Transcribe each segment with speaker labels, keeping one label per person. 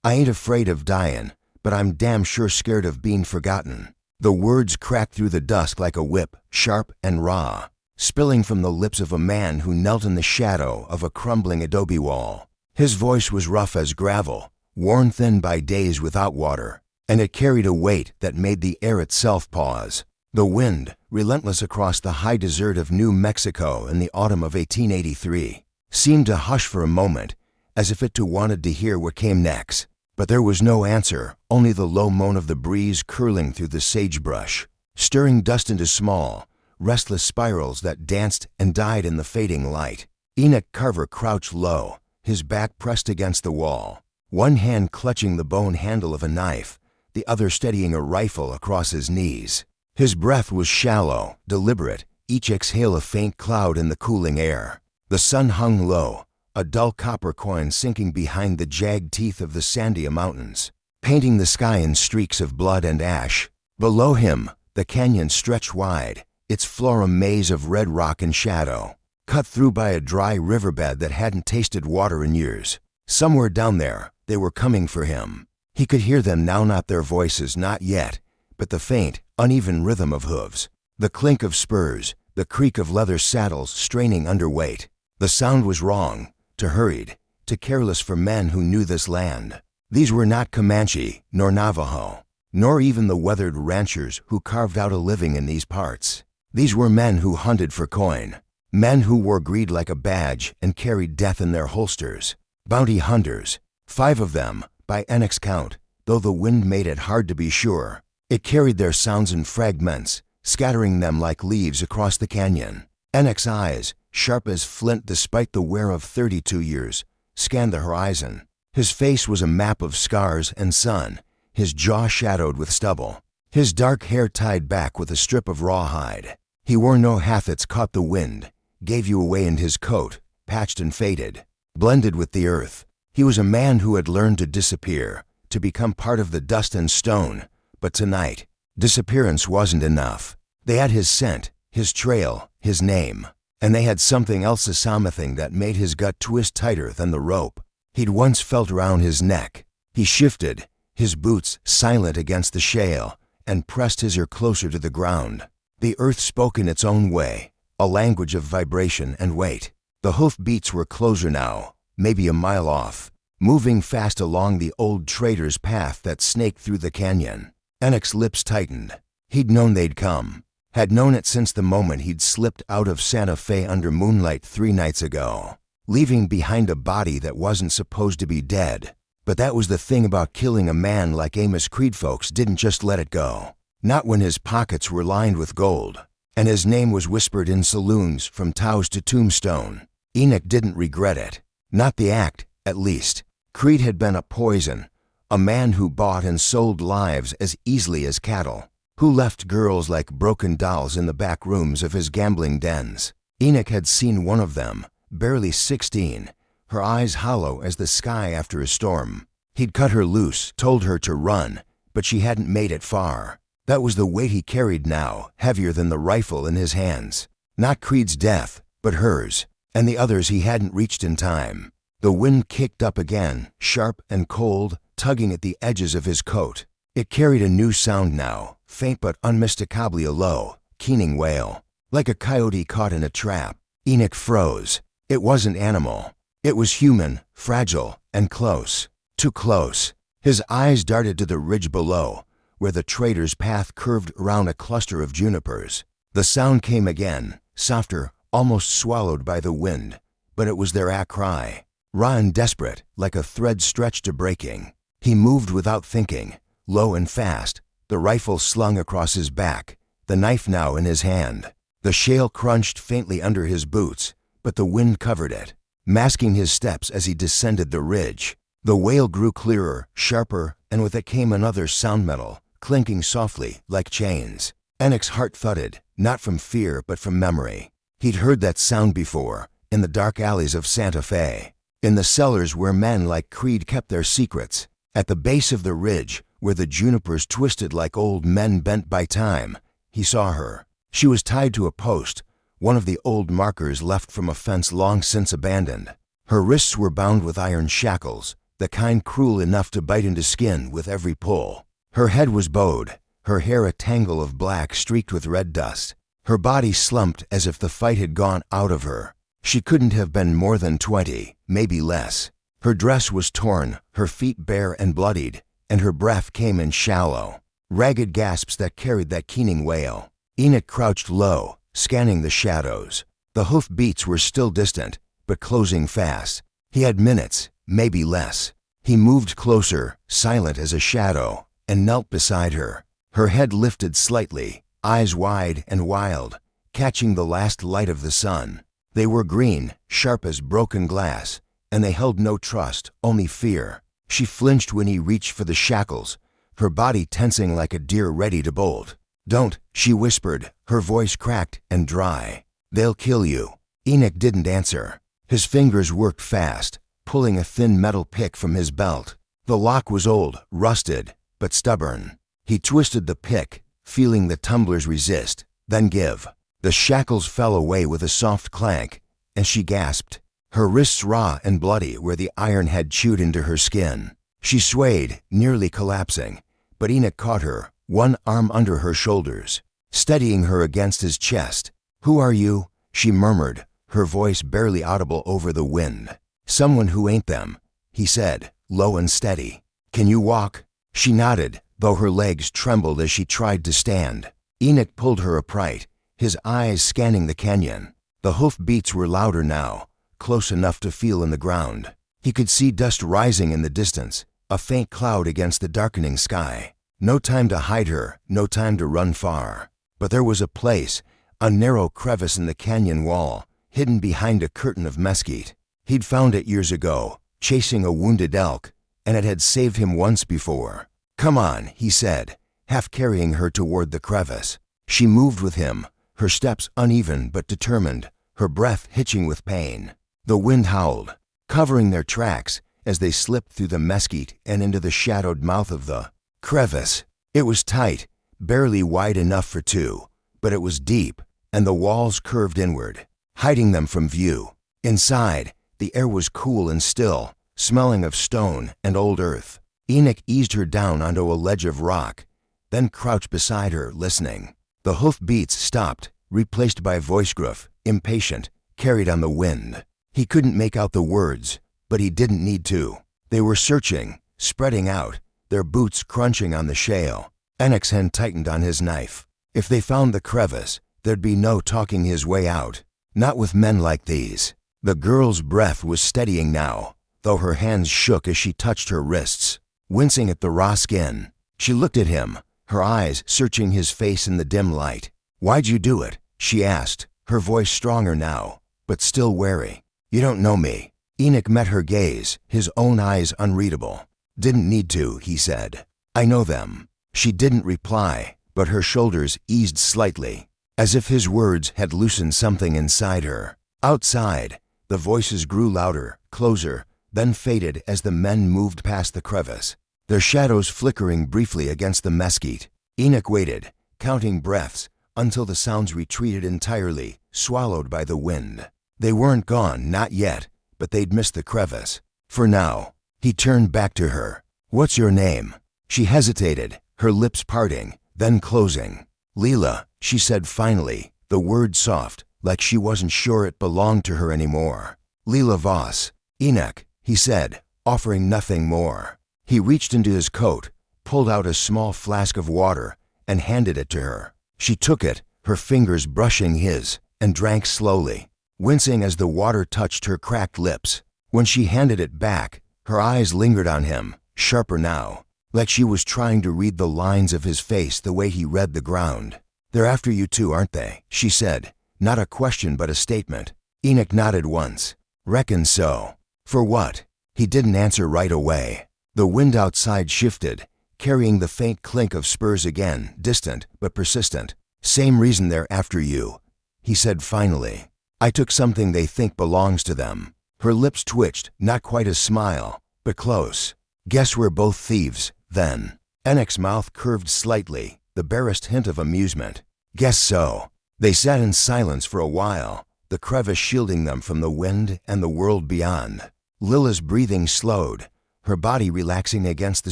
Speaker 1: I ain't afraid of dying, but I'm damn sure scared of being forgotten." The words cracked through the dusk like a whip, sharp and raw, spilling from the lips of a man who knelt in the shadow of a crumbling adobe wall. His voice was rough as gravel, worn thin by days without water, and it carried a weight that made the air itself pause. The wind, relentless across the high desert of New Mexico in the autumn of 1883, seemed to hush for a moment, as if it too wanted to hear what came next. But there was no answer, only the low moan of the breeze curling through the sagebrush, stirring dust into small, restless spirals that danced and died in the fading light. Enoch Carver crouched low, his back pressed against the wall, one hand clutching the bone handle of a knife, the other steadying a rifle across his knees. His breath was shallow, deliberate, each exhale a faint cloud in the cooling air. The sun hung low, a dull copper coin sinking behind the jagged teeth of the Sandia Mountains, painting the sky in streaks of blood and ash. Below him, the canyon stretched wide, its floor a maze of red rock and shadow, cut through by a dry riverbed that hadn't tasted water in years. Somewhere down there, they were coming for him. He could hear them now, not their voices, not yet, but the faint, uneven rhythm of hooves, the clink of spurs, the creak of leather saddles straining under weight. The sound was wrong, too hurried, too careless for men who knew this land. These were not Comanche, nor Navajo, nor even the weathered ranchers who carved out a living in these parts. These were men who hunted for coin, men who wore greed like a badge and carried death in their holsters. Bounty hunters, 5 of them, by Enoch's count, though the wind made it hard to be sure. It carried their sounds in fragments, scattering them like leaves across the canyon. Enoch's eyes, sharp as flint despite the wear of 32 years, scanned the horizon. His face was a map of scars and sun, his jaw shadowed with stubble, his dark hair tied back with a strip of rawhide. He wore no hat that's caught the wind, gave you away in his coat, patched and faded, blended with the earth. He was a man who had learned to disappear, to become part of the dust and stone. But tonight, disappearance wasn't enough. They had his scent, his trail, his name, and they had something else, a something that made his gut twist tighter than the rope he'd once felt around his neck. He shifted, his boots silent against the shale, and pressed his ear closer to the ground. The earth spoke in its own way, a language of vibration and weight. The hoof beats were closer now, maybe a mile off, moving fast along the old trader's path that snaked through the canyon. Enoch's lips tightened. He'd known they'd come, had known it since the moment he'd slipped out of Santa Fe under moonlight 3 nights ago, leaving behind a body that wasn't supposed to be dead. But that was the thing about killing a man like Amos Creed. Folks didn't just let it go. Not when his pockets were lined with gold, and his name was whispered in saloons from Taos to Tombstone. Enoch didn't regret it. Not the act, at least. Creed had been a poison, a man who bought and sold lives as easily as cattle, who left girls like broken dolls in the back rooms of his gambling dens. Enoch had seen one of them, barely 16, her eyes hollow as the sky after a storm. He'd cut her loose, told her to run, but she hadn't made it far. That was the weight he carried now, heavier than the rifle in his hands. Not Creed's death, but hers, and the others he hadn't reached in time. The wind kicked up again, sharp and cold, tugging at the edges of his coat. It carried a new sound now, faint but unmistakably a low, keening wail, like a coyote caught in a trap. Enoch froze. It wasn't animal. It was human, fragile, and close. Too close. His eyes darted to the ridge below, where the trader's path curved around a cluster of junipers. The sound came again, softer, almost swallowed by the wind, but it was their cry, raw and desperate, like a thread stretched to breaking. He moved without thinking, low and fast, the rifle slung across his back, the knife now in his hand. The shale crunched faintly under his boots, but the wind covered it, masking his steps as he descended the ridge. The wail grew clearer, sharper, and with it came another sound metal, clinking softly, like chains. Enoch's heart thudded, not from fear but from memory. He'd heard that sound before, in the dark alleys of Santa Fe, in the cellars where men like Creed kept their secrets. At the base of the ridge, where the junipers twisted like old men bent by time, he saw her. She was tied to a post, one of the old markers left from a fence long since abandoned. Her wrists were bound with iron shackles, the kind cruel enough to bite into skin with every pull. Her head was bowed, her hair a tangle of black streaked with red dust. Her body slumped as if the fight had gone out of her. She couldn't have been more than 20, maybe less. Her dress was torn, her feet bare and bloodied, and her breath came in shallow, ragged gasps that carried that keening wail. Enoch crouched low, scanning the shadows. The hoof beats were still distant, but closing fast. He had minutes, maybe less. He moved closer, silent as a shadow, and knelt beside her. Her head lifted slightly, eyes wide and wild, catching the last light of the sun. They were green, sharp as broken glass, and they held no trust, only fear. She flinched when he reached for the shackles, her body tensing like a deer ready to bolt. "Don't," she whispered, her voice cracked and dry. "They'll kill you." Enoch didn't answer. His fingers worked fast, pulling a thin metal pick from his belt. The lock was old, rusted, but stubborn. He twisted the pick, feeling the tumblers resist, then give. The shackles fell away with a soft clank, and she gasped. Her wrists raw and bloody where the iron had chewed into her skin. She swayed, nearly collapsing, but Enoch caught her, one arm under her shoulders, steadying her against his chest. "Who are you?" she murmured, her voice barely audible over the wind. "Someone who ain't them," he said, low and steady. "Can you walk?" She nodded, though her legs trembled as she tried to stand. Enoch pulled her upright, his eyes scanning the canyon. The hoof beats were louder now, close enough to feel in the ground. He could see dust rising in the distance, a faint cloud against the darkening sky. No time to hide her, no time to run far. But there was a place, a narrow crevice in the canyon wall, hidden behind a curtain of mesquite. He'd found it years ago, chasing a wounded elk, and it had saved him once before. "Come on," he said, half carrying her toward the crevice. She moved with him, her steps uneven but determined, her breath hitching with pain. The wind howled, covering their tracks as they slipped through the mesquite and into the shadowed mouth of the crevice. It was tight, barely wide enough for two, but it was deep, and the walls curved inward, hiding them from view. Inside, the air was cool and still, smelling of stone and old earth. Enoch eased her down onto a ledge of rock, then crouched beside her, listening. The hoof beats stopped, replaced by voice gruff, impatient, carried on the wind. He couldn't make out the words, but he didn't need to. They were searching, spreading out, their boots crunching on the shale. Enoch's hand tightened on his knife. If they found the crevice, there'd be no talking his way out. Not with men like these. The girl's breath was steadying now, though her hands shook as she touched her wrists, wincing at the raw skin. She looked at him, her eyes searching his face in the dim light. "Why'd you do it?" she asked, her voice stronger now, but still wary. "You don't know me." Enoch met her gaze, his own eyes unreadable. "Didn't need to," he said. "I know them." She didn't reply, but her shoulders eased slightly, as if his words had loosened something inside her. Outside, the voices grew louder, closer, then faded as the men moved past the crevice, their shadows flickering briefly against the mesquite. Enoch waited, counting breaths, until the sounds retreated entirely, swallowed by the wind. They weren't gone, not yet, but they'd missed the crevice. For now. He turned back to her. "What's your name?" She hesitated, her lips parting, then closing. "Lila," she said finally, the word soft, like she wasn't sure it belonged to her anymore. "Lila Voss." "Enoch," he said, offering nothing more. He reached into his coat, pulled out a small flask of water, and handed it to her. She took it, her fingers brushing his, and drank slowly, wincing as the water touched her cracked lips. When she handed it back, her eyes lingered on him, sharper now, like she was trying to read the lines of his face the way he read the ground. "They're after you too, aren't they?" she said, not a question but a statement. Enoch nodded once. "Reckon so." "For what?" He didn't answer right away. The wind outside shifted, carrying the faint clink of spurs again, distant but persistent. "Same reason they're after you," he said finally. "I took something they think belongs to them." Her lips twitched, not quite a smile, but close. "Guess we're both thieves, then." Enoch's mouth curved slightly, the barest hint of amusement. "Guess so." They sat in silence for a while, the crevice shielding them from the wind and the world beyond. Lila's breathing slowed, her body relaxing against the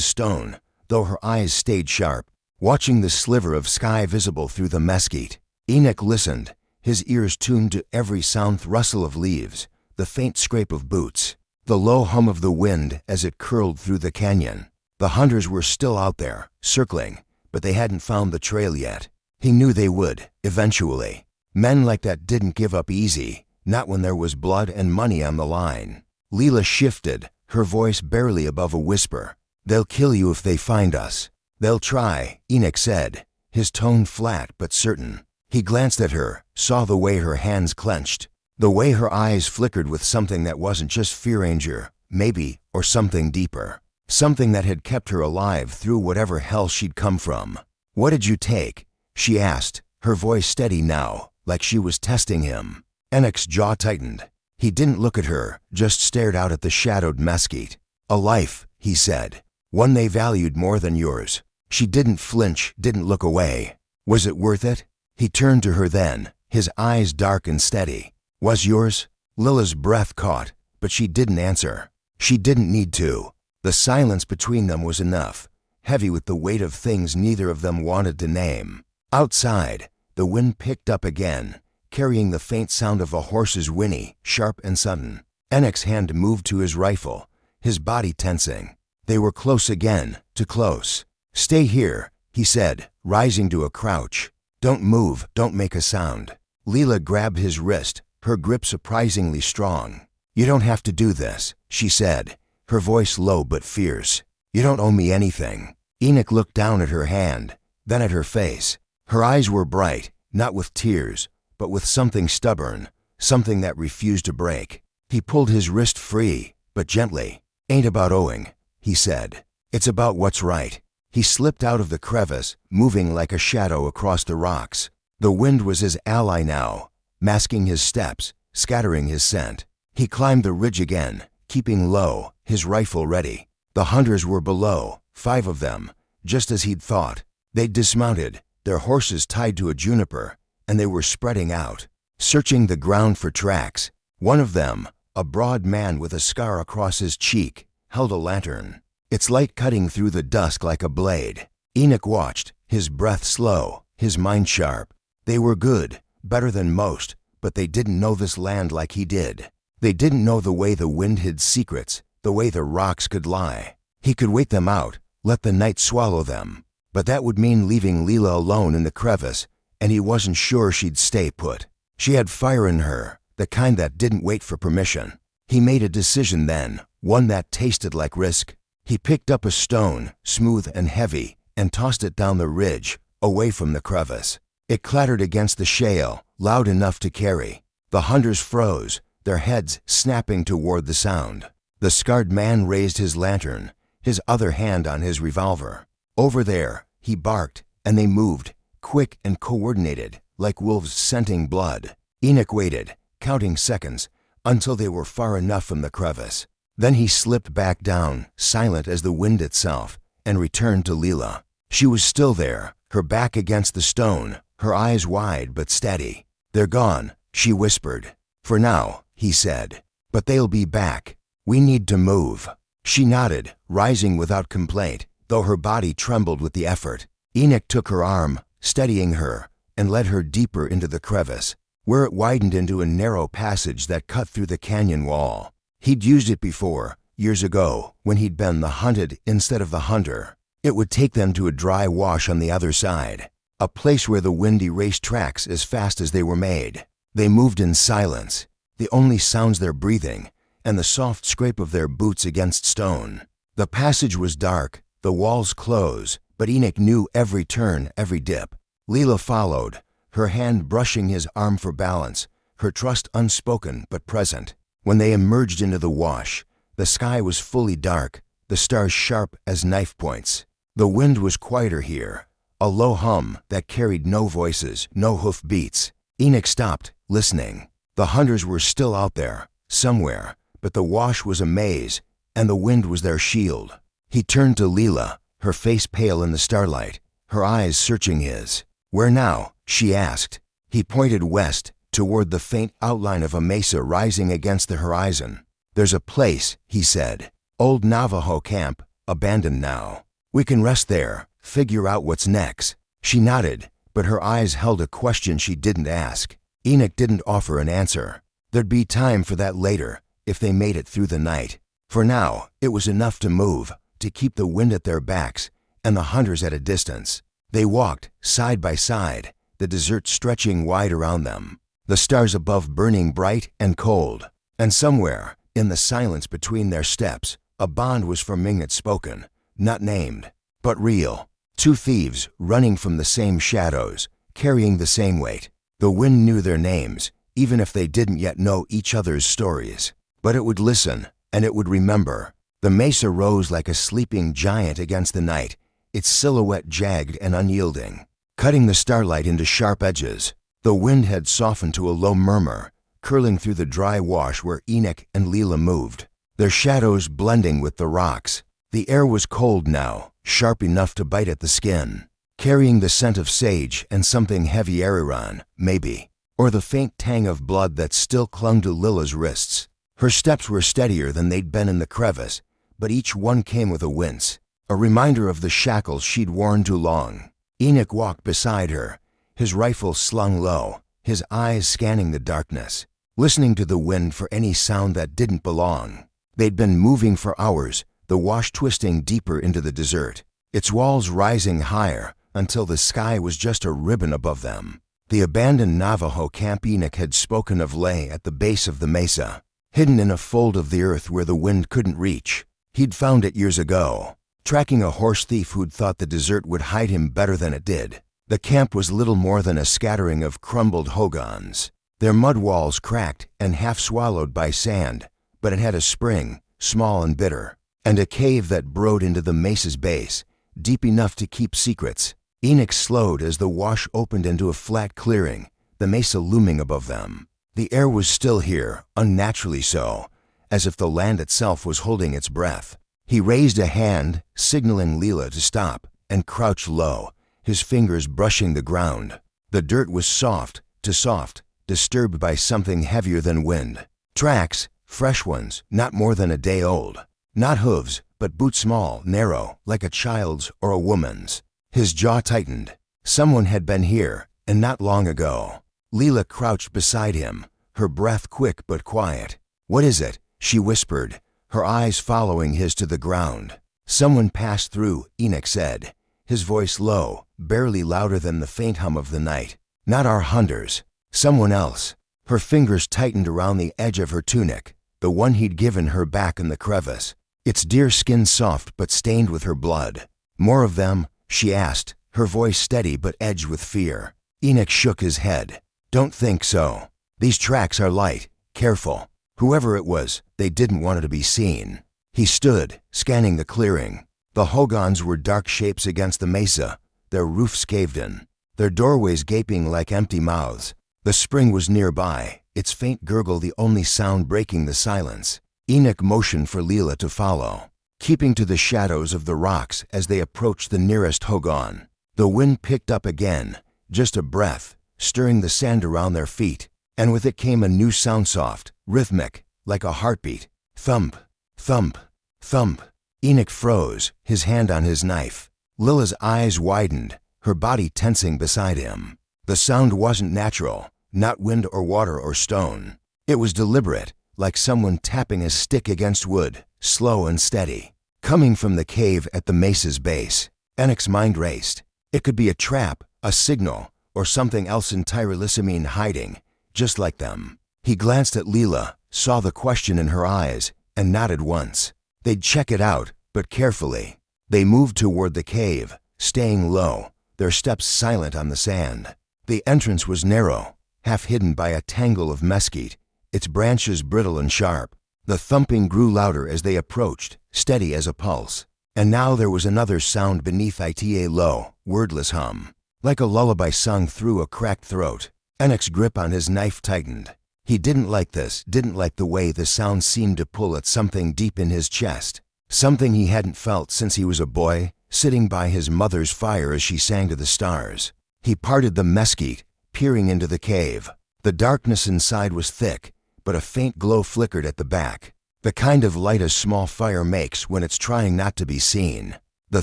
Speaker 1: stone, though her eyes stayed sharp, watching the sliver of sky visible through the mesquite. Enoch listened, his ears tuned to every sound: rustle of leaves, the faint scrape of boots, the low hum of the wind as it curled through the canyon. The hunters were still out there, circling, but they hadn't found the trail yet. He knew they would, eventually. Men like that didn't give up easy, not when there was blood and money on the line. Lila shifted, her voice barely above a whisper. "They'll kill you if they find us." "They'll try," Enoch said, his tone flat but certain. He glanced at her, saw the way her hands clenched, the way her eyes flickered with something that wasn't just fear, anger, maybe, or something deeper. Something that had kept her alive through whatever hell she'd come from. "What did you take?" she asked, her voice steady now, like she was testing him. Enoch's jaw tightened. He didn't look at her, just stared out at the shadowed mesquite. "A life," he said. "One they valued more than yours." She didn't flinch, didn't look away. "Was it worth it?" He turned to her then, his eyes dark and steady. "Was yours?" Lila's breath caught, but she didn't answer. She didn't need to. The silence between them was enough, heavy with the weight of things neither of them wanted to name. Outside, the wind picked up again, carrying the faint sound of a horse's whinny, sharp and sudden. Enoch's hand moved to his rifle, his body tensing. They were close again, too close. "Stay here," he said, rising to a crouch. "Don't move, don't make a sound." Lila grabbed his wrist, her grip surprisingly strong. "You don't have to do this," she said, her voice low but fierce. "You don't owe me anything." Enoch looked down at her hand, then at her face. Her eyes were bright, not with tears, but with something stubborn, something that refused to break. He pulled his wrist free, but gently. "Ain't about owing," he said. "It's about what's right." He slipped out of the crevice, moving like a shadow across the rocks. The wind was his ally now, masking his steps, scattering his scent. He climbed the ridge again, keeping low, his rifle ready. The hunters were below, 5 of them, just as he'd thought. They'd dismounted, their horses tied to a juniper, and they were spreading out, searching the ground for tracks. One of them, a broad man with a scar across his cheek, held a lantern, its light cutting through the dusk like a blade. Enoch watched, his breath slow, his mind sharp. They were good, better than most, but they didn't know this land like he did. They didn't know the way the wind hid secrets, the way the rocks could lie. He could wait them out, let the night swallow them. But that would mean leaving Lila alone in the crevice, and he wasn't sure she'd stay put. She had fire in her, the kind that didn't wait for permission. He made a decision then, one that tasted like risk. He picked up a stone, smooth and heavy, and tossed it down the ridge, away from the crevice. It clattered against the shale, loud enough to carry. The hunters froze, their heads snapping toward the sound. The scarred man raised his lantern, his other hand on his revolver. "Over there," he barked, and they moved, quick and coordinated, like wolves scenting blood. Enoch waited, counting seconds, until they were far enough from the crevice. Then he slipped back down, silent as the wind itself, and returned to Lila. She was still there, her back against the stone, her eyes wide but steady. "They're gone," she whispered. "For now," he said. "But they'll be back. We need to move." She nodded, rising without complaint, though her body trembled with the effort. Enoch took her arm, steadying her, and led her deeper into the crevice, where it widened into a narrow passage that cut through the canyon wall. He'd used it before, years ago, when he'd been the hunted instead of the hunter. It would take them to a dry wash on the other side, a place where the wind erased tracks as fast as they were made. They moved in silence, the only sounds their breathing, and the soft scrape of their boots against stone. The passage was dark, the walls closed, but Enoch knew every turn, every dip. Lila followed, her hand brushing his arm for balance, her trust unspoken but present. When they emerged into the wash, the sky was fully dark, the stars sharp as knife points. The wind was quieter here, a low hum that carried no voices, no hoof beats. Enoch stopped, listening. The hunters were still out there, somewhere, but the wash was a maze, and the wind was their shield. He turned to Lila, her face pale in the starlight, her eyes searching his. "Where now?" she asked. He pointed west, toward the faint outline of a mesa rising against the horizon. "There's a place," he said, Old Navajo camp, abandoned now. We can rest there, figure out what's next. She nodded, but her eyes held a question she didn't ask. Enoch didn't offer an answer. There'd be time for that later, if they made it through the night. For now, it was enough to move, to keep the wind at their backs, and the hunters at a distance. They walked, side by side, the desert stretching wide around them, the stars above burning bright and cold. And somewhere, in the silence between their steps, a bond was forming spoken, not named, but real. Two thieves running from the same shadows, carrying the same weight. The wind knew their names, even if they didn't yet know each other's stories. But it would listen, and it would remember. The mesa rose like a sleeping giant against the night, its silhouette jagged and unyielding, cutting the starlight into sharp edges. The wind had softened to a low murmur, curling through the dry wash where Enoch and Lila moved, their shadows blending with the rocks. The air was cold now, sharp enough to bite at the skin, carrying the scent of sage and something heavy outrun, maybe, or the faint tang of blood that still clung to Lila's wrists. Her steps were steadier than they'd been in the crevice, but each one came with a wince, a reminder of the shackles she'd worn too long. Enoch walked beside her, his rifle slung low, his eyes scanning the darkness, listening to the wind for any sound that didn't belong. They'd been moving for hours, the wash twisting deeper into the desert, its walls rising higher until the sky was just a ribbon above them. The abandoned Navajo camp Enoch had spoken of lay at the base of the mesa, hidden in a fold of the earth where the wind couldn't reach. He'd found it years ago, tracking a horse thief who'd thought the desert would hide him better than it did. The camp was little more than a scattering of crumbled hogans, their mud walls cracked and half swallowed by sand, but it had a spring, small and bitter, and a cave that burrowed into the mesa's base, deep enough to keep secrets. Enoch slowed as the wash opened into a flat clearing, the mesa looming above them. The air was still here, unnaturally so, as if the land itself was holding its breath. He raised a hand, signaling Lila to stop, and crouched low, his fingers brushing the ground. The dirt was soft, too soft, disturbed by something heavier than wind. Tracks, fresh ones, not more than a day old. Not hooves, but boots small, narrow, like a child's or a woman's. His jaw tightened. Someone had been here, and not long ago. Lila crouched beside him, her breath quick but quiet. "What is it?" she whispered, her eyes following his to the ground. "Someone passed through," Enoch said, his voice low, barely louder than the faint hum of the night. "Not our hunters. Someone else." Her fingers tightened around the edge of her tunic, the one he'd given her back in the crevice, its deer skin soft but stained with her blood. "More of them?" she asked, her voice steady but edged with fear. Enoch shook his head. "Don't think so. These tracks are light, careful. Whoever it was, they didn't want it to be seen." He stood, scanning the clearing. The hogans were dark shapes against the mesa, their roofs caved in, their doorways gaping like empty mouths. The spring was nearby, its faint gurgle the only sound breaking the silence. Enoch motioned for Lila to follow, keeping to the shadows of the rocks as they approached the nearest hogan. The wind picked up again, just a breath, stirring the sand around their feet, and with it came a new sound, soft, rhythmic, like a heartbeat. Thump, thump, thump. Enoch froze, his hand on his knife. Lila's eyes widened, her body tensing beside him. The sound wasn't natural, not wind or water or stone. It was deliberate, like someone tapping a stick against wood, slow and steady. Coming from the cave at the mesa's base. Enoch's mind raced. It could be a trap, a signal, or something else entirely hiding, just like them. He glanced at Lila, saw the question in her eyes, and nodded once. They'd check it out, but carefully. They moved toward the cave, staying low, their steps silent on the sand. The entrance was narrow, half hidden by a tangle of mesquite, its branches brittle and sharp. The thumping grew louder as they approached, steady as a pulse. And now there was another sound beneath it, a low, wordless hum, like a lullaby sung through a cracked throat. Enoch's grip on his knife tightened. He didn't like this, didn't like the way the sound seemed to pull at something deep in his chest, something he hadn't felt since he was a boy, sitting by his mother's fire as she sang to the stars. He parted the mesquite, peering into the cave. The darkness inside was thick, but a faint glow flickered at the back. The kind of light a small fire makes when it's trying not to be seen. The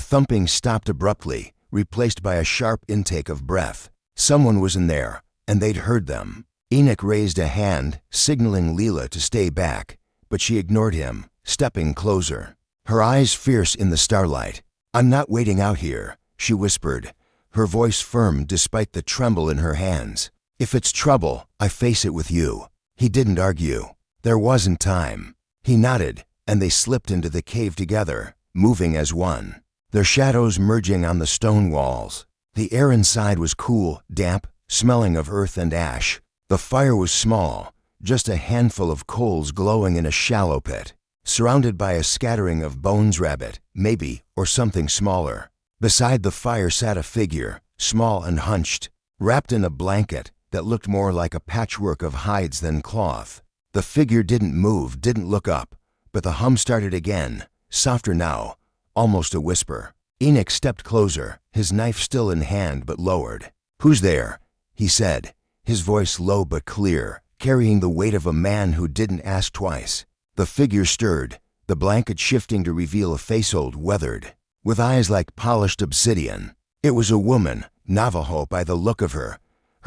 Speaker 1: thumping stopped abruptly, replaced by a sharp intake of breath. Someone was in there, and they'd heard them. Enoch raised a hand, signaling Lila to stay back, but she ignored him, stepping closer. Her eyes fierce in the starlight. "I'm not waiting out here," she whispered, her voice firm despite the tremble in her hands. "If it's trouble, I face it with you." He didn't argue. There wasn't time. He nodded, and they slipped into the cave together, moving as one, their shadows merging on the stone walls. The air inside was cool, damp, smelling of earth and ash. The fire was small, just a handful of coals glowing in a shallow pit, surrounded by a scattering of bones, rabbit, maybe, or something smaller. Beside the fire sat a figure, small and hunched, wrapped in a blanket that looked more like a patchwork of hides than cloth. The figure didn't move, didn't look up, but the hum started again, softer now, almost a whisper. Enoch stepped closer, his knife still in hand but lowered. "Who's there?" he said, his voice low but clear, carrying the weight of a man who didn't ask twice. The figure stirred, the blanket shifting to reveal a face old, weathered, with eyes like polished obsidian. It was a woman, Navajo by the look of her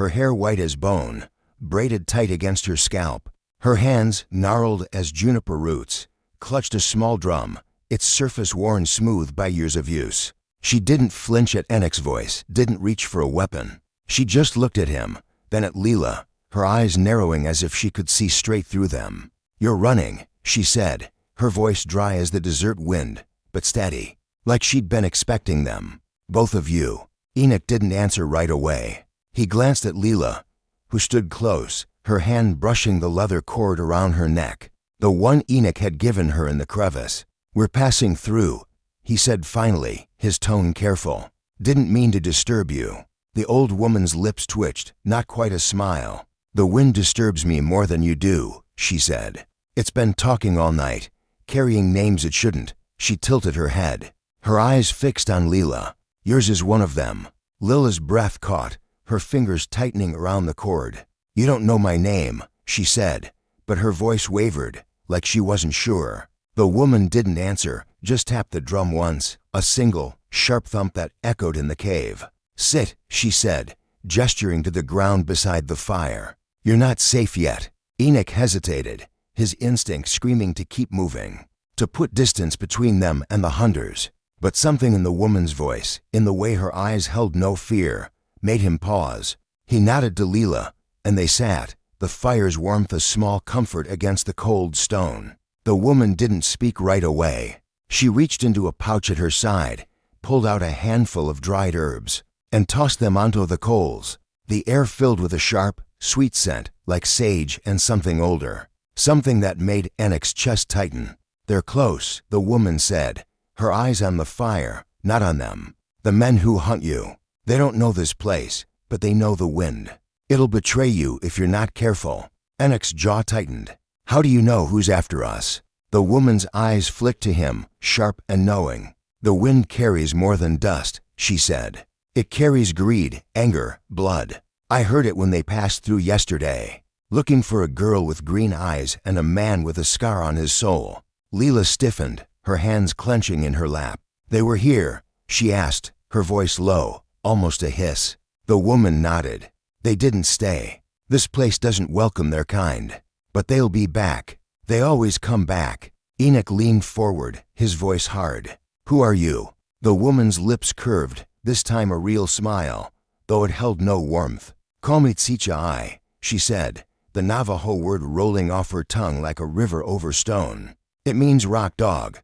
Speaker 1: hair white as bone, braided tight against her scalp. Her hands, gnarled as juniper roots, clutched a small drum, its surface worn smooth by years of use. She didn't flinch at Enoch's voice, didn't reach for a weapon. She just looked at him, then at Lila, her eyes narrowing as if she could see straight through them. "You're running," she said, her voice dry as the desert wind, but steady, like she'd been expecting them. "Both of you." Enoch didn't answer right away. He glanced at Lila, who stood close, her hand brushing the leather cord around her neck, the one Enoch had given her in the crevice. "We're passing through," he said finally, his tone careful. "Didn't mean to disturb you." The old woman's lips twitched, not quite a smile. "The wind disturbs me more than you do," she said. "It's been talking all night, carrying names it shouldn't." She tilted her head, her eyes fixed on Lila. "Yours is one of them." Lila's breath caught, her fingers tightening around the cord. "You don't know my name," she said, but her voice wavered, like she wasn't sure. The woman didn't answer, just tapped the drum once, a single, sharp thump that echoed in the cave. "Sit," she said, gesturing to the ground beside the fire. "You're not safe yet." Enoch hesitated, his instinct screaming to keep moving, to put distance between them and the hunters. But something in the woman's voice, in the way her eyes held no fear, made him pause. He nodded to Lila, and they sat, the fire's warmth a small comfort against the cold stone. The woman didn't speak right away. She reached into a pouch at her side, pulled out a handful of dried herbs, and tossed them onto the coals. The air filled with a sharp, sweet scent, like sage and something older, something that made Enoch's chest tighten. "They're close," the woman said, her eyes on the fire, not on them. "The men who hunt you. They don't know this place, but they know the wind. It'll betray you if you're not careful." Enoch's jaw tightened. "How do you know who's after us?" The woman's eyes flicked to him, sharp and knowing. "The wind carries more than dust," she said. "It carries greed, anger, blood. I heard it when they passed through yesterday, looking for a girl with green eyes and a man with a scar on his soul." Lila stiffened, her hands clenching in her lap. "They were here?" she asked, her voice low, almost a hiss. The woman nodded. "They didn't stay. This place doesn't welcome their kind. But they'll be back. They always come back." Enoch leaned forward, his voice hard. "Who are you?" The woman's lips curved, this time a real smile, though it held no warmth. "Call me Tsichai," she said, the Navajo word rolling off her tongue like a river over stone. "It means rock dog.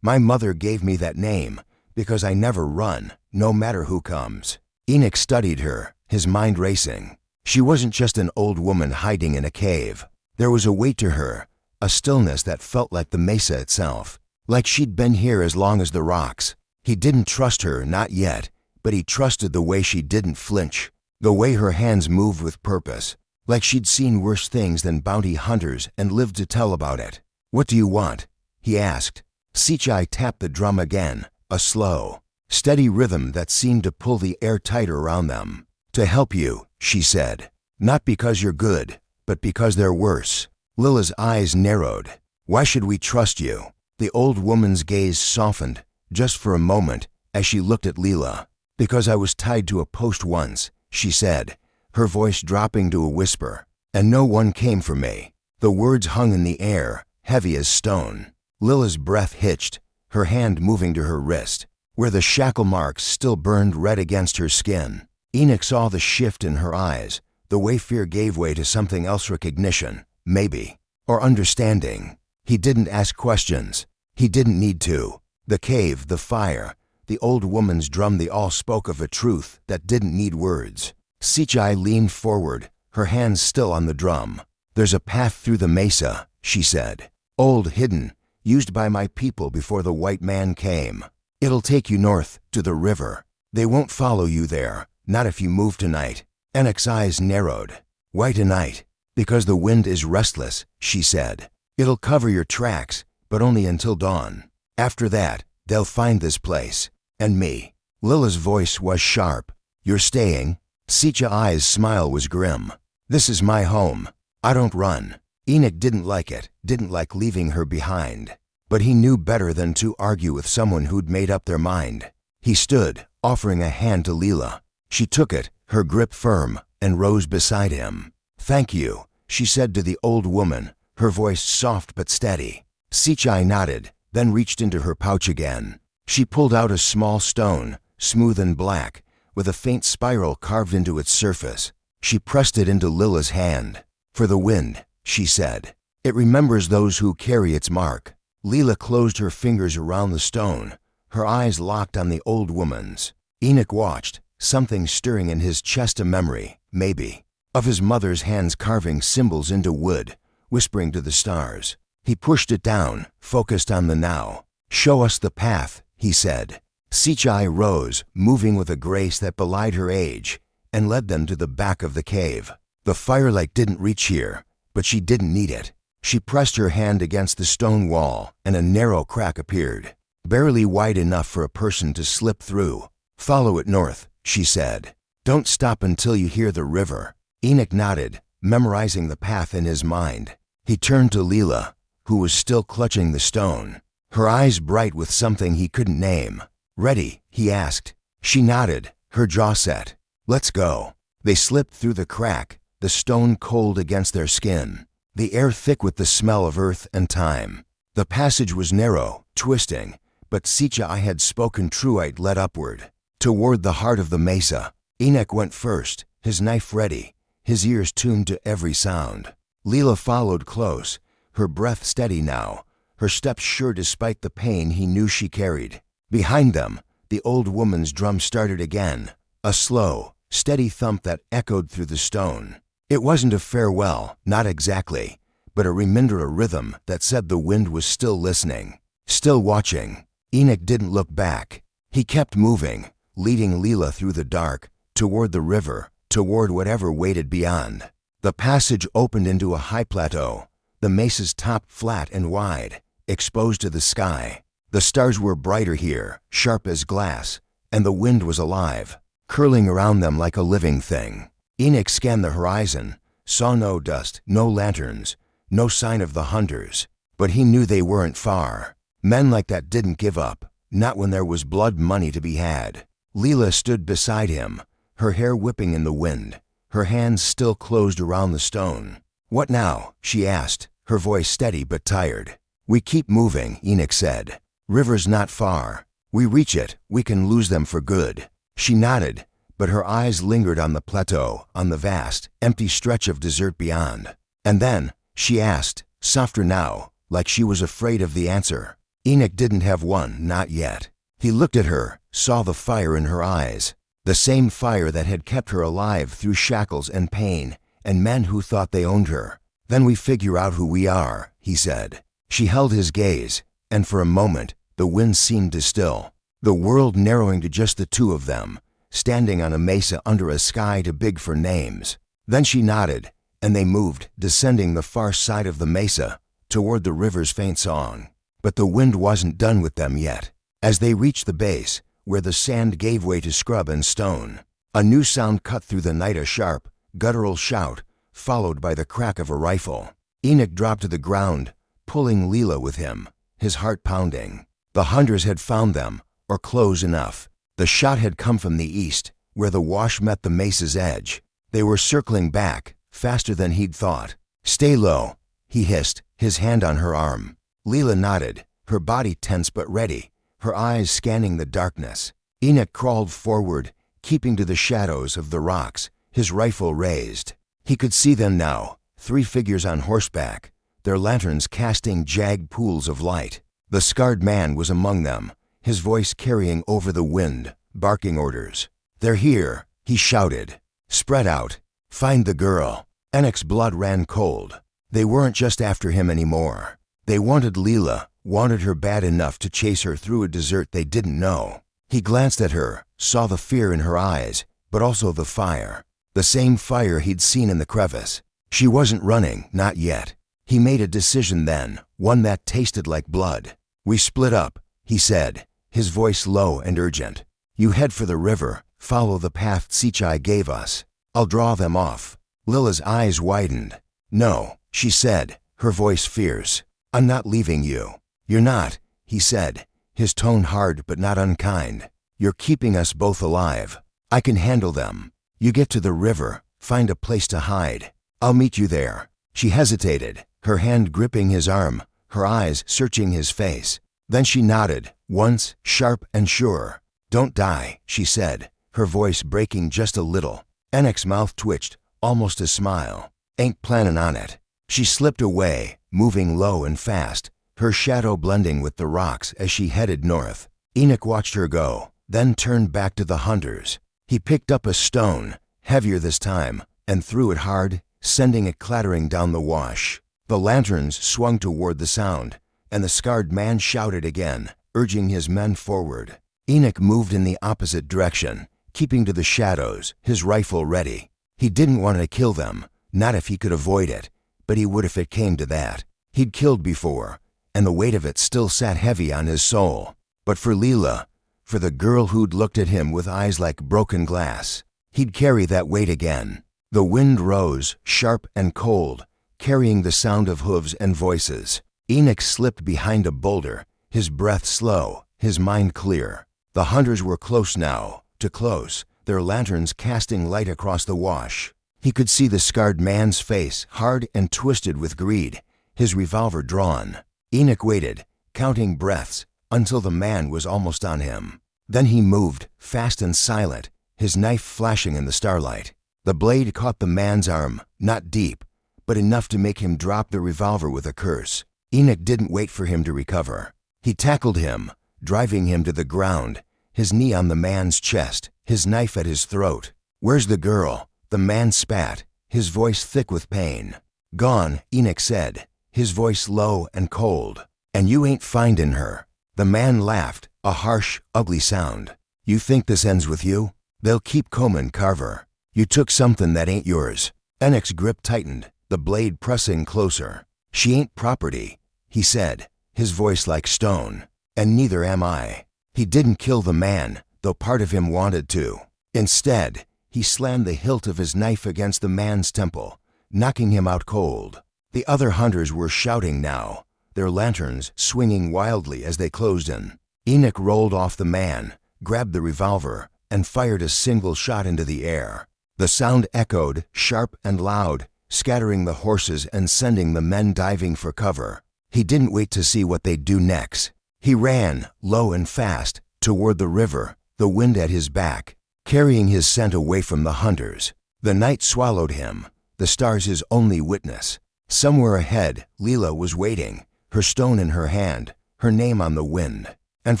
Speaker 1: My mother gave me that name because I never run, no matter who comes." Enoch studied her, his mind racing. She wasn't just an old woman hiding in a cave. There was a weight to her, a stillness that felt like the mesa itself, like she'd been here as long as the rocks. He didn't trust her, not yet, but he trusted the way she didn't flinch, the way her hands moved with purpose, like she'd seen worse things than bounty hunters and lived to tell about it. "What do you want?" he asked. Tsichai tapped the drum again, a slow, steady rhythm that seemed to pull the air tighter around them. "To help you," she said. "Not because you're good, but because they're worse." Lila's eyes narrowed. Why should we trust you?" The old woman's gaze softened, just for a moment, as she looked at Lila. "Because I was tied to a post once," she said, her voice dropping to a whisper, "and no one came for me." The words hung in the air, heavy as stone. Lila's breath hitched, her hand moving to her wrist, where the shackle marks still burned red against her skin. Enoch saw the shift in her eyes, the way fear gave way to something else, recognition, maybe, or understanding. He didn't ask questions. He didn't need to. The cave, the fire, the old woman's drum, they all spoke of a truth that didn't need words. Sichai leaned forward, her hands still on the drum. "There's a path through the mesa," she said. "Old, hidden, used by my people before the white man came. It'll take you north, to the river. They won't follow you there, not if you move tonight." Enoch's eyes narrowed. "Why tonight?" "Because the wind is restless," she said. "It'll cover your tracks, but only until dawn. After that, they'll find this place. And me." Lila's voice was sharp. "You're staying?" Sichai's smile was grim. "This is my home. I don't run." Enoch didn't like it, didn't like leaving her behind. But he knew better than to argue with someone who'd made up their mind. He stood, offering a hand to Lila. She took it, her grip firm, and rose beside him. "Thank you," she said to the old woman, her voice soft but steady. Sichai nodded, then reached into her pouch again. She pulled out a small stone, smooth and black, with a faint spiral carved into its surface. She pressed it into Lila's hand. "For the wind," she said. "It remembers those who carry its mark." Lila closed her fingers around the stone, her eyes locked on the old woman's. Enoch watched, something stirring in his chest, a memory, maybe, of his mother's hands carving symbols into wood, whispering to the stars. He pushed it down, focused on the now. "Show us the path," he said. Sichai rose, moving with a grace that belied her age, and led them to the back of the cave. The firelight didn't reach here, but she didn't need it. She pressed her hand against the stone wall, and a narrow crack appeared, barely wide enough for a person to slip through. "Follow it north," she said. "Don't stop until you hear the river." Enoch nodded, memorizing the path in his mind. He turned to Lila, who was still clutching the stone, her eyes bright with something he couldn't name. "Ready?" he asked. She nodded, her jaw set. "Let's go." They slipped through the crack, the stone cold against their skin, the air thick with the smell of earth and time. The passage was narrow, twisting, but Sichai had spoken true. It led upward, toward the heart of the mesa. Enoch went first, his knife ready, his ears tuned to every sound. Lila followed close, her breath steady now, her steps sure despite the pain he knew she carried. Behind them, the old woman's drum started again, a slow, steady thump that echoed through the stone. It wasn't a farewell, not exactly, but a reminder, a rhythm that said the wind was still listening, still watching. Enoch didn't look back. He kept moving, leading Lila through the dark, toward the river, toward whatever waited beyond. The passage opened into a high plateau, the mesa's top flat and wide, exposed to the sky. The stars were brighter here, sharp as glass, and the wind was alive, curling around them like a living thing. Enoch scanned the horizon, saw no dust, no lanterns, no sign of the hunters, but he knew they weren't far. Men like that didn't give up, not when there was blood money to be had. Lila stood beside him, her hair whipping in the wind, her hands still closed around the stone. "What now?" she asked, her voice steady but tired. "We keep moving," Enoch said. "River's not far. We reach it, we can lose them for good." She nodded, but her eyes lingered on the plateau, on the vast, empty stretch of desert beyond. "And then?" she asked, softer now, like she was afraid of the answer. Enoch didn't have one, not yet. He looked at her, saw the fire in her eyes, the same fire that had kept her alive through shackles and pain, and men who thought they owned her. "Then we figure out who we are," he said. She held his gaze, and for a moment, the wind seemed to still, the world narrowing to just the two of them, standing on a mesa under a sky too big for names. Then she nodded, and they moved, descending the far side of the mesa, toward the river's faint song. But the wind wasn't done with them yet. As they reached the base, where the sand gave way to scrub and stone, a new sound cut through the night, a sharp, guttural shout, followed by the crack of a rifle. Enoch dropped to the ground, pulling Lila with him, his heart pounding. The hunters had found them, or close enough. The shot had come from the east, where the wash met the mesa's edge. They were circling back, faster than he'd thought. "Stay low," he hissed, his hand on her arm. Lila nodded, her body tense but ready, her eyes scanning the darkness. Enoch crawled forward, keeping to the shadows of the rocks, his rifle raised. He could see them now, 3 figures on horseback, their lanterns casting jagged pools of light. The scarred man was among them, his voice carrying over the wind, barking orders. "They're here," he shouted. "Spread out. Find the girl." Enoch's blood ran cold. They weren't just after him anymore. They wanted Lila, wanted her bad enough to chase her through a desert they didn't know. He glanced at her, saw the fear in her eyes, but also the fire. The same fire he'd seen in the crevice. She wasn't running, not yet. He made a decision then, one that tasted like blood. "We split up," he said, his voice low and urgent. "You head for the river, follow the path Sichai gave us. I'll draw them off." Lila's eyes widened. "No," she said, her voice fierce. "I'm not leaving you." "You're not," he said, his tone hard but not unkind. "You're keeping us both alive. I can handle them. You get to the river, find a place to hide. I'll meet you there." She hesitated, her hand gripping his arm, her eyes searching his face. Then she nodded, once, sharp and sure. "Don't die," she said, her voice breaking just a little. Enoch's mouth twitched, almost a smile. "Ain't planning on it." She slipped away, moving low and fast, her shadow blending with the rocks as she headed north. Enoch watched her go, then turned back to the hunters. He picked up a stone, heavier this time, and threw it hard, sending it clattering down the wash. The lanterns swung toward the sound, and the scarred man shouted again, urging his men forward. Enoch moved in the opposite direction, keeping to the shadows, his rifle ready. He didn't want to kill them, not if he could avoid it, but he would if it came to that. He'd killed before, and the weight of it still sat heavy on his soul. But for Lila, for the girl who'd looked at him with eyes like broken glass, he'd carry that weight again. The wind rose, sharp and cold, carrying the sound of hooves and voices. Enoch slipped behind a boulder, his breath slow, his mind clear. The hunters were close now, too close, their lanterns casting light across the wash. He could see the scarred man's face, hard and twisted with greed, his revolver drawn. Enoch waited, counting breaths, until the man was almost on him. Then he moved, fast and silent, his knife flashing in the starlight. The blade caught the man's arm, not deep, but enough to make him drop the revolver with a curse. Enoch didn't wait for him to recover. He tackled him, driving him to the ground, his knee on the man's chest, his knife at his throat. "Where's the girl?" The man spat, his voice thick with pain. "Gone," Enoch said, his voice low and cold. "And you ain't findin' her." The man laughed, a harsh, ugly sound. "You think this ends with you? They'll keep combin' Carver. You took something that ain't yours." Enoch's grip tightened, the blade pressing closer. "She ain't property," he said, his voice like stone. "And neither am I." He didn't kill the man, though part of him wanted to. Instead, he slammed the hilt of his knife against the man's temple, knocking him out cold. The other hunters were shouting now, their lanterns swinging wildly as they closed in. Enoch rolled off the man, grabbed the revolver, and fired a single shot into the air. The sound echoed, sharp and loud, scattering the horses and sending the men diving for cover. He didn't wait to see what they'd do next. He ran, low and fast, toward the river, the wind at his back, carrying his scent away from the hunters. The night swallowed him, the stars his only witness. Somewhere ahead, Lila was waiting, her stone in her hand, her name on the wind. And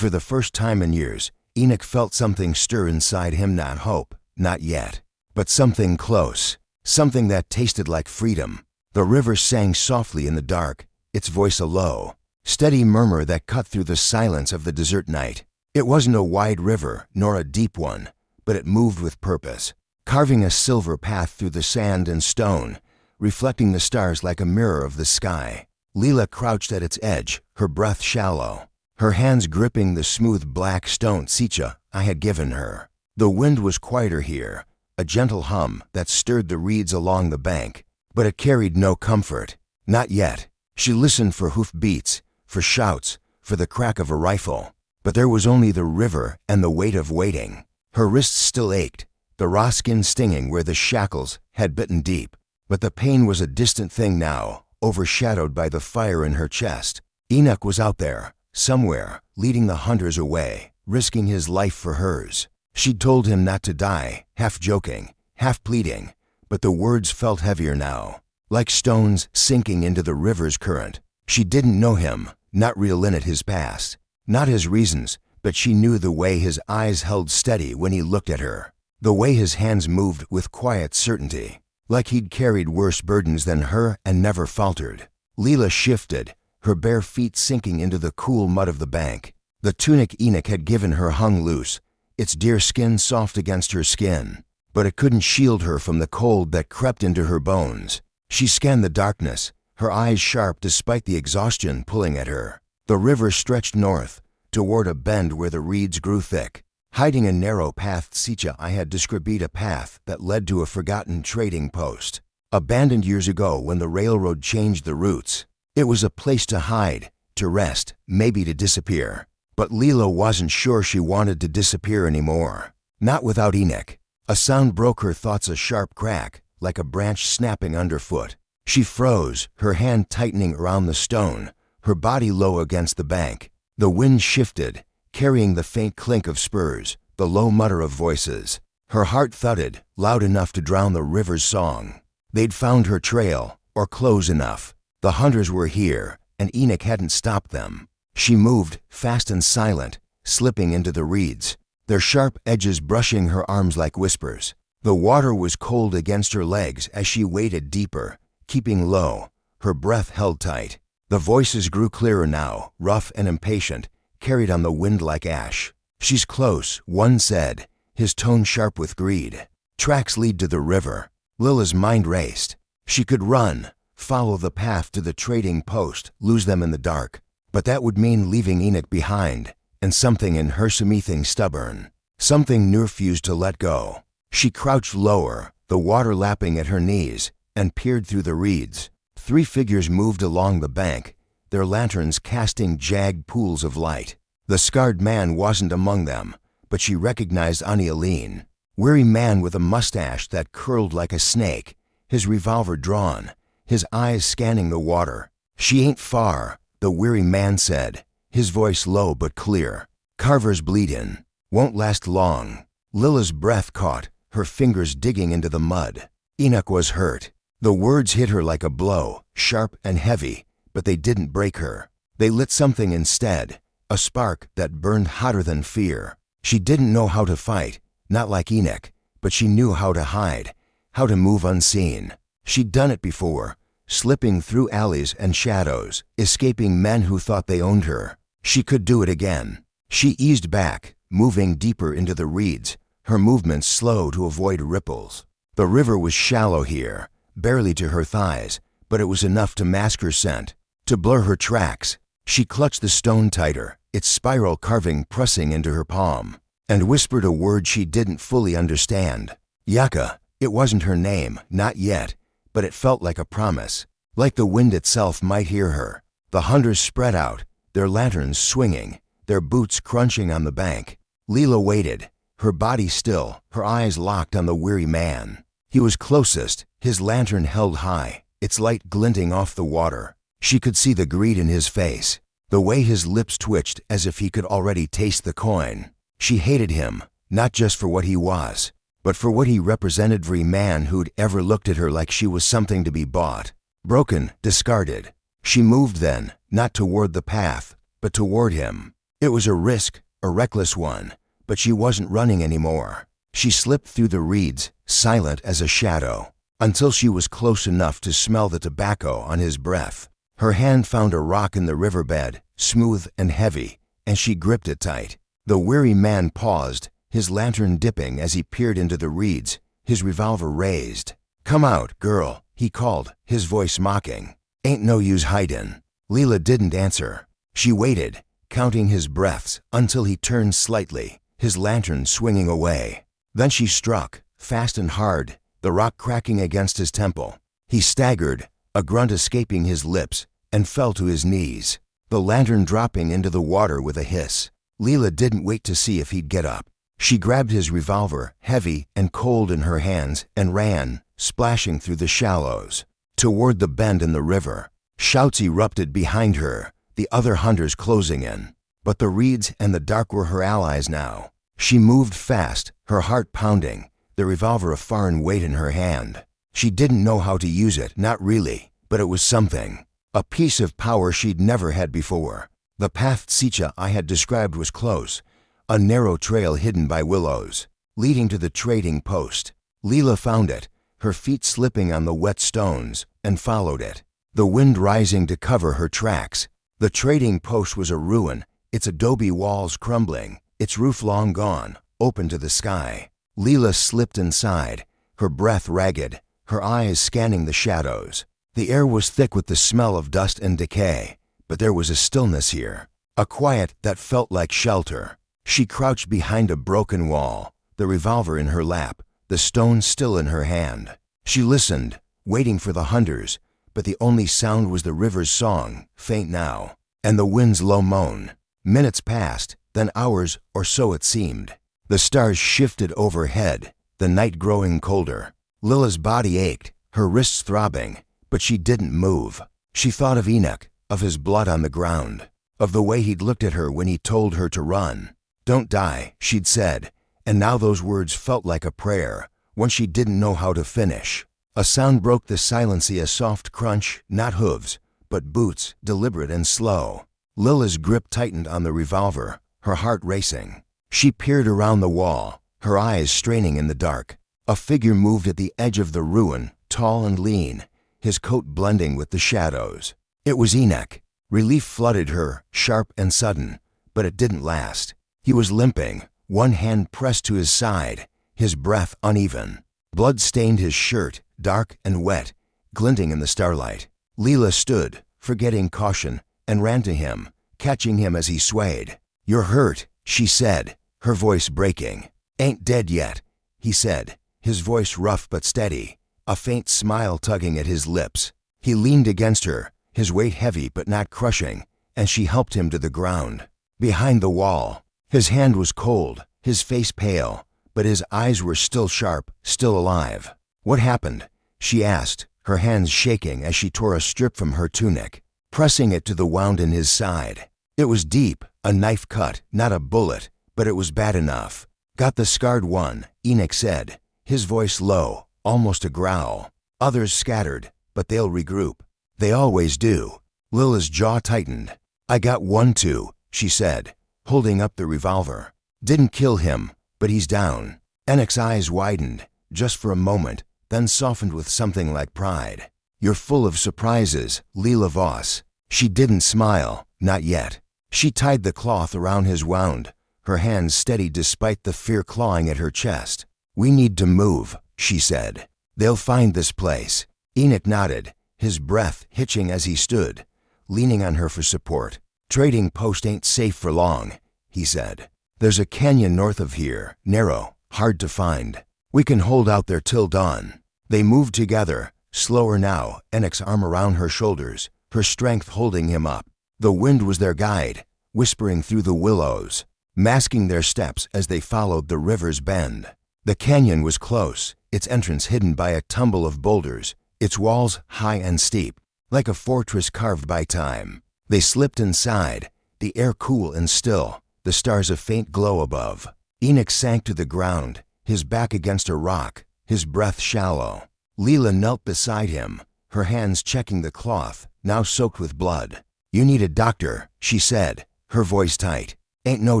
Speaker 1: for the first time in years, Enoch felt something stir inside him, not hope, not yet, but something close, something that tasted like freedom. The river sang softly in the dark, its voice a low, steady murmur that cut through the silence of the desert night. It wasn't a wide river, nor a deep one, but it moved with purpose, carving a silver path through the sand and stone, reflecting the stars like a mirror of the sky. Lila crouched at its edge, her breath shallow, her hands gripping the smooth black stone Sicha I had given her. The wind was quieter here, a gentle hum that stirred the reeds along the bank, but it carried no comfort. Not yet. She listened for hoof beats, for shouts, for the crack of a rifle. But there was only the river and the weight of waiting. Her wrists still ached, the raw skin stinging where the shackles had bitten deep. But the pain was a distant thing now, overshadowed by the fire in her chest. Enoch was out there, somewhere, leading the hunters away, risking his life for hers. She'd told him not to die, half joking, half pleading, but the words felt heavier now, like stones sinking into the river's current. She didn't know him, not relit his past, not his reasons, but she knew the way his eyes held steady when he looked at her, the way his hands moved with quiet certainty, like he'd carried worse burdens than her and never faltered. Lila shifted, her bare feet sinking into the cool mud of the bank. The tunic Enoch had given her hung loose, its deer skin soft against her skin, but it couldn't shield her from the cold that crept into her bones. She scanned the darkness, her eyes sharp despite the exhaustion pulling at her. The river stretched north, toward a bend where the reeds grew thick, hiding a narrow path. Sicha I had described a path that led to a forgotten trading post, abandoned years ago when the railroad changed the routes. It was a place to hide, to rest, maybe to disappear. But Lila wasn't sure she wanted to disappear anymore. Not without Enoch. A sound broke her thoughts, a sharp crack, like a branch snapping underfoot. She froze, her hand tightening around the stone, her body low against the bank. The wind shifted, carrying the faint clink of spurs, the low mutter of voices. Her heart thudded, loud enough to drown the river's song. They'd found her trail, or close enough. The hunters were here, and Enoch hadn't stopped them. She moved, fast and silent, slipping into the reeds, their sharp edges brushing her arms like whispers. The water was cold against her legs as she waded deeper, keeping low, her breath held tight. The voices grew clearer now, rough and impatient, carried on the wind like ash. "She's close," one said, his tone sharp with greed. "Tracks lead to the river." Lila's mind raced. She could run, follow the path to the trading post, lose them in the dark. But that would mean leaving Enoch behind, and something in her something stubborn, something Nur refused to let go. She crouched lower, the water lapping at her knees, and peered through the reeds. 3 figures moved along the bank, their lanterns casting jagged pools of light. The scarred man wasn't among them, but she recognized Anialine. Weary man with a mustache that curled like a snake, his revolver drawn, his eyes scanning the water. "She ain't far," the weary man said, his voice low but clear. "Carver's bleedin'. Won't last long." Lila's breath caught, her fingers digging into the mud. Enoch was hurt. The words hit her like a blow, sharp and heavy, but they didn't break her. They lit something instead, a spark that burned hotter than fear. She didn't know how to fight, not like Enoch, but she knew how to hide, how to move unseen. She'd done it before, slipping through alleys and shadows, escaping men who thought they owned her. She could do it again. She eased back, moving deeper into the reeds, her movements slow to avoid ripples. The river was shallow here, barely to her thighs, but it was enough to mask her scent, to blur her tracks. She clutched the stone tighter, its spiral carving pressing into her palm, and whispered a word she didn't fully understand. Yaka. It wasn't her name, not yet, but it felt like a promise, like the wind itself might hear her. The hunters spread out, their lanterns swinging, their boots crunching on the bank. Lila waited, her body still, her eyes locked on the weary man. He was closest, his lantern held high, its light glinting off the water. She could see the greed in his face, the way his lips twitched as if he could already taste the coin. She hated him, not just for what he was, but for what he represented. Every man who'd ever looked at her like she was something to be bought, broken, discarded. She moved then, not toward the path, but toward him. It was a risk, a reckless one, but she wasn't running anymore. She slipped through the reeds, silent as a shadow, until she was close enough to smell the tobacco on his breath. Her hand found a rock in the riverbed, smooth and heavy, and she gripped it tight. The weary man paused, his lantern dipping as he peered into the reeds, his revolver raised. "Come out, girl," he called, his voice mocking. "Ain't no use hidin'." Lila didn't answer. She waited, counting his breaths until he turned slightly, his lantern swinging away. Then she struck, fast and hard, the rock cracking against his temple. He staggered, a grunt escaping his lips, and fell to his knees, the lantern dropping into the water with a hiss. Lila didn't wait to see if he'd get up. She grabbed his revolver, heavy and cold in her hands, and ran, splashing through the shallows, toward the bend in the river. Shouts erupted behind her, the other hunters closing in. But the reeds and the dark were her allies now. She moved fast, her heart pounding, the revolver a foreign weight in her hand. She didn't know how to use it, not really, but it was something. A piece of power she'd never had before. The path Sicha I had described was close, a narrow trail hidden by willows, leading to the trading post. Lila found it, her feet slipping on the wet stones, and followed it, the wind rising to cover her tracks. The trading post was a ruin, its adobe walls crumbling, its roof long gone, open to the sky. Lila slipped inside, her breath ragged, her eyes scanning the shadows. The air was thick with the smell of dust and decay, but there was a stillness here, a quiet that felt like shelter. She crouched behind a broken wall, the revolver in her lap, the stone still in her hand. She listened, waiting for the hunters, but the only sound was the river's song, faint now, and the wind's low moan. Minutes passed, then hours, or so it seemed. The stars shifted overhead, the night growing colder. Lila's body ached, her wrists throbbing, but she didn't move. She thought of Enoch, of his blood on the ground, of the way he'd looked at her when he told her to run. "Don't die," she'd said, and now those words felt like a prayer, one she didn't know how to finish. A sound broke the silence, a soft crunch, not hooves, but boots, deliberate and slow. Lila's grip tightened on the revolver, her heart racing. She peered around the wall, her eyes straining in the dark. A figure moved at the edge of the ruin, tall and lean, his coat blending with the shadows. It was Enoch. Relief flooded her, sharp and sudden, but it didn't last. He was limping, one hand pressed to his side, his breath uneven. Blood stained his shirt, dark and wet, glinting in the starlight. Lila stood, forgetting caution, and ran to him, catching him as he swayed. "You're hurt," she said, her voice breaking. "Ain't dead yet," he said, his voice rough but steady, a faint smile tugging at his lips. He leaned against her, his weight heavy but not crushing, and she helped him to the ground. Behind the wall, his hand was cold, his face pale, but his eyes were still sharp, still alive. "What happened?" she asked, her hands shaking as she tore a strip from her tunic, pressing it to the wound in his side. It was deep, a knife cut, not a bullet, but it was bad enough. "Got the scarred one," Enoch said, his voice low, almost a growl. "Others scattered, but they'll regroup. They always do." Lila's jaw tightened. "I got one too," she said, holding up the revolver. "Didn't kill him, but he's down." Enoch's eyes widened, just for a moment, then softened with something like pride. "You're full of surprises, Lila Voss." She didn't smile, not yet. She tied the cloth around his wound, her hands steady despite the fear clawing at her chest. "We need to move," she said. "They'll find this place." Enoch nodded, his breath hitching as he stood, leaning on her for support. "Trading post ain't safe for long," he said. "There's a canyon north of here, narrow, hard to find. We can hold out there till dawn." They moved together, slower now, Enoch's arm around her shoulders, her strength holding him up. The wind was their guide, whispering through the willows, masking their steps as they followed the river's bend. The canyon was close, its entrance hidden by a tumble of boulders, its walls high and steep, like a fortress carved by time. They slipped inside, the air cool and still, the stars a faint glow above. Enoch sank to the ground, his back against a rock, his breath shallow. Lila knelt beside him, her hands checking the cloth, now soaked with blood. "You need a doctor," she said, her voice tight. "Ain't no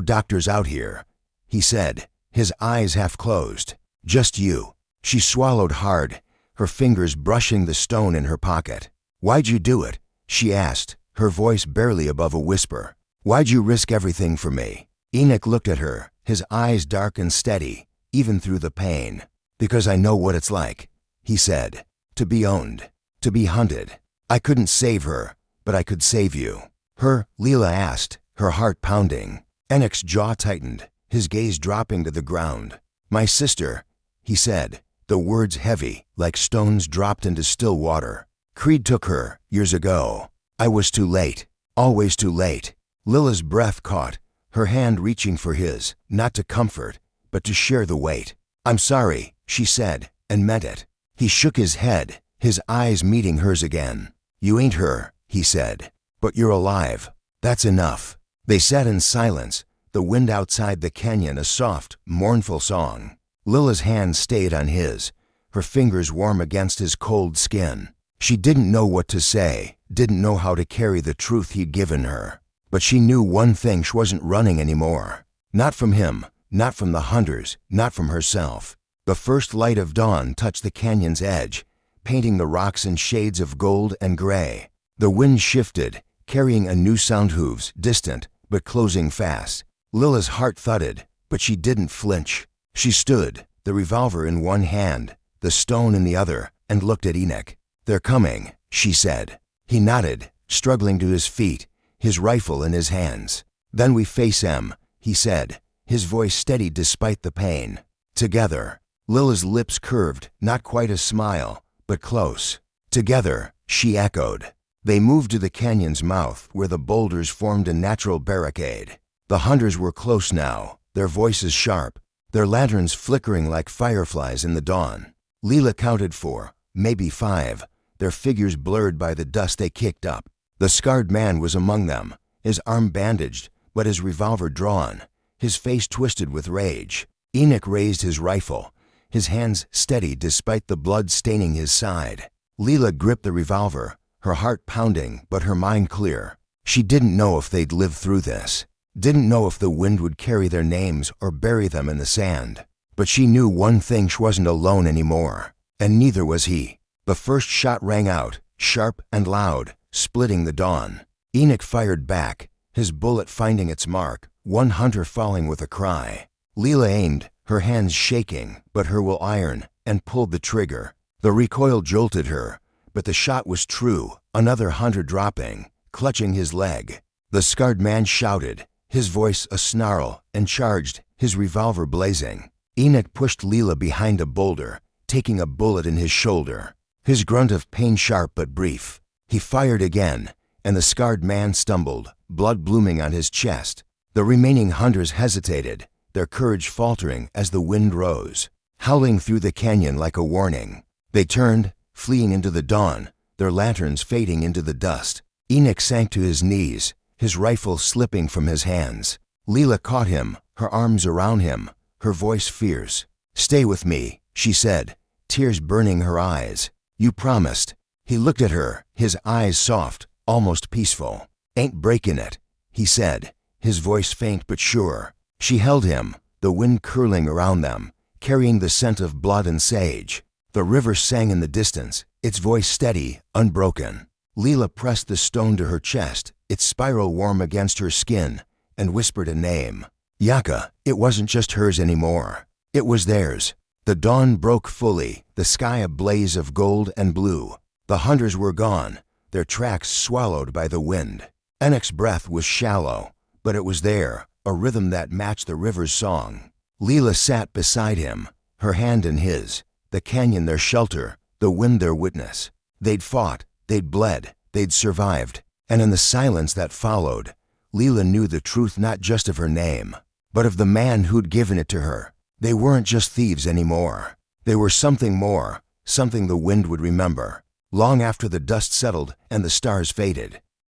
Speaker 1: doctors out here," he said, his eyes half closed. "Just you." She swallowed hard, her fingers brushing the stone in her pocket. "Why'd you do it?" she asked, her voice barely above a whisper. "Why'd you risk everything for me?" Enoch looked at her, his eyes dark and steady, even through the pain. "Because I know what it's like," he said. "To be owned, to be hunted. I couldn't save her, but I could save you." "Her?" Lila asked, her heart pounding. Enoch's jaw tightened, his gaze dropping to the ground. "My sister," he said, the words heavy, like stones dropped into still water. "Creed took her, years ago. I was too late. Always too late. Lila's breath caught, her hand reaching for his, not to comfort, but to share the weight. I'm sorry, she said, and meant it. He shook his head, his eyes meeting hers again. You ain't her, he said, but you're alive. That's enough. They sat in silence, the wind outside the canyon a soft, mournful song. Lila's hand stayed on his, her fingers warm against his cold skin. She didn't know what to say, didn't know how to carry the truth he'd given her. But she knew one thing: she wasn't running anymore. Not from him, not from the hunters, not from herself. The first light of dawn touched the canyon's edge, painting the rocks in shades of gold and gray. The wind shifted, carrying a new sound, hooves, distant, but closing fast. Lila's heart thudded, but she didn't flinch. She stood, the revolver in one hand, the stone in the other, and looked at Enoch. They're coming, she said. He nodded, struggling to his feet, his rifle in his hands. Then we face him, he said, his voice steady despite the pain. Together. Lila's lips curved, not quite a smile, but close. Together, she echoed. They moved to the canyon's mouth, where the boulders formed a natural barricade. The hunters were close now, their voices sharp, their lanterns flickering like fireflies in the dawn. Lila counted 4, maybe 5, their figures blurred by the dust they kicked up. The scarred man was among them, his arm bandaged, but his revolver drawn, his face twisted with rage. Enoch raised his rifle, his hands steady despite the blood staining his side. Lila gripped the revolver, her heart pounding but her mind clear. She didn't know if they'd live through this, didn't know if the wind would carry their names or bury them in the sand. But she knew one thing: she wasn't alone anymore, and neither was he. The first shot rang out, sharp and loud, splitting the dawn. Enoch fired back, his bullet finding its mark, one hunter falling with a cry. Lila aimed, her hands shaking, but her will iron, and pulled the trigger. The recoil jolted her, but the shot was true, another hunter dropping, clutching his leg. The scarred man shouted, his voice a snarl, and charged, his revolver blazing. Enoch pushed Lila behind a boulder, taking a bullet in his shoulder. His grunt of pain sharp but brief. He fired again, and the scarred man stumbled, blood blooming on his chest. The remaining hunters hesitated, their courage faltering as the wind rose, howling through the canyon like a warning. They turned, fleeing into the dawn, their lanterns fading into the dust. Enoch sank to his knees, his rifle slipping from his hands. Lila caught him, her arms around him, her voice fierce. Stay with me, she said, tears burning her eyes. You promised. He looked at her, his eyes soft, almost peaceful. Ain't breaking it, he said, his voice faint but sure. She held him, the wind curling around them, carrying the scent of blood and sage. The river sang in the distance, its voice steady, unbroken. Lila pressed the stone to her chest, its spiral warm against her skin, and whispered a name. Yaka. It wasn't just hers anymore. It was theirs. The dawn broke fully, the sky a blaze of gold and blue. The hunters were gone, their tracks swallowed by the wind. Enoch's breath was shallow, but it was there, a rhythm that matched the river's song. Lila sat beside him, her hand in his, the canyon their shelter, the wind their witness. They'd fought, they'd bled, they'd survived, and in the silence that followed, Lila knew the truth not just of her name, but of the man who'd given it to her. They weren't just thieves anymore. They were something more, something the wind would remember, long after the dust settled and the stars faded.